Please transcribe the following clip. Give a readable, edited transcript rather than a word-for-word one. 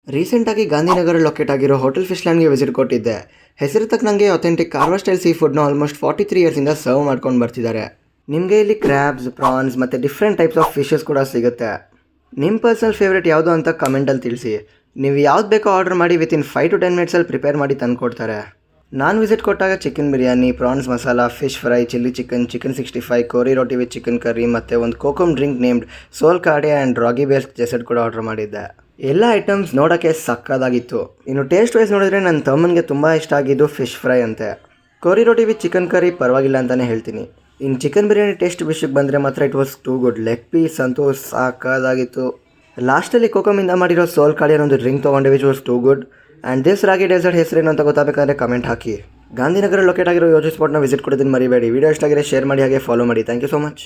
ರೀಸೆಂಟಾಗಿ ಗಾಂಧಿನಗರ ಲೊಕೇಟ್ ಆಗಿರೋ hotel fish ಲ್ಯಾಂಡ್ಗೆ visit ಕೊಟ್ಟಿದ್ದೆ. ಹೆಸರು ತಕ್ಕನಂಗೆ ಅಥೆಂಟಿಕ್ ಕಾರ್ವಾ ಸ್ಟೈಲ್ ಸೀ ಫುಡ್ನ ಆಲ್ಮೋಸ್ಟ್ 43 ಇಯರ್ಸಿಂದ ಸರ್ವ್ ಮಾಡ್ಕೊಂಡು ಬರ್ತಿದ್ದಾರೆ. ನಿಮಗೆ ಇಲ್ಲಿ ಕ್ರ್ಯಾಬ್ಸ್, ಪ್ರಾನ್ಸ್ ಮತ್ತು ಡಿಫ್ರೆಂಟ್ ಟೈಪ್ಸ್ ಆಫ್ ಫಿಶಸ್ ಕೂಡ ಸಿಗುತ್ತೆ. ನಿಮ್ಮ ಪರ್ಸನಲ್ ಫೇವ್ರೇಟ್ ಯಾವುದು ಅಂತ ಕಮೆಂಟಲ್ಲಿ ತಿಳಿಸಿ. ನೀವು ಯಾವ್ದು ಬೇಕೋ ಆರ್ಡರ್ ಮಾಡಿ ವಿತಿನ್ 5 to 10 ಮಿನಿಟ್ಸಲ್ಲಿ ಪ್ರಿಪೇರ್ ಮಾಡಿ ತಂದುಕೊಡ್ತಾರೆ. ನಾನು ವಿಸಿಟ್ ಕೊಟ್ಟಾಗ chicken biryani, prawns masala, fish fry, chilli chicken, chicken 65, Kori roti with chicken curry ಮತ್ತು ಒಂದು kokum drink named sol kadhi and ragi base dessert ಕೂಡ ಆರ್ಡರ್ ಮಾಡಿದ್ದೆ. ಎಲ್ಲ ಐಟಮ್ಸ್ ನೋಡೋಕ್ಕೆ ಸಕ್ಕದಾಗಿತ್ತು. ಇನ್ನು ಟೇಸ್ಟ್ ವೈಸ್ ನೋಡಿದ್ರೆ ನನ್ನ ತಮ್ಮನಿಗೆ ತುಂಬ ಇಷ್ಟ ಆಗಿದ್ದು ಫಿಶ್ ಫ್ರೈ ಅಂತೆ. ಕೋರಿ ರೋಟಿ ವಿತ್ ಚಿಕನ್ ಕರಿ ಪರವಾಗಿಲ್ಲ ಅಂತಲೇ ಹೇಳ್ತೀನಿ. ಇನ್ನು ಚಿಕನ್ ಬಿರಿಯಾನಿ ಟೇಸ್ಟ್ ವಿಷಯಕ್ಕೆ ಬಂದರೆ ಮಾತ್ರ it was too good. Leg piece ಅಂತೂ ಸಾಕಾದಾಗಿತ್ತು. ಲಾಸ್ಟಲ್ಲಿ ಕೋಕಮಿಂದ ಮಾಡಿರೋ ಸೋಲ್ ಕಾಳಿ ಒಂದು ಡ್ರಿಂಕ್ ತೊಗೊಂಡೆ which was too good. And this ರಾಗಿ ಡೆಸರ್ಟ್ ಹೆಸರೇನು ಅಂತ ಗೊತ್ತಾಗಬೇಕಂದ್ರೆ ಕಮೆಂಟ್ ಹಾಕಿ. ಗಾಂಧಿನಗರ ಲೊಕೇಟ್ ಆಗಿರೋ ಯೋಜಿ ಸ್ಪಾಟ್ನ ವಿಸಿಟ್ ಕೊಡೋದನ್ನು ಮರಿಬೇಡಿ. ವಿಡಿಯೋ ಇಷ್ಟ ಆಗಿದ್ರೆ ಶೇರ್ ಮಾಡಿ, ಹಾಗೆ ಫಾಲೋ ಮಾಡಿ. Thank you so much.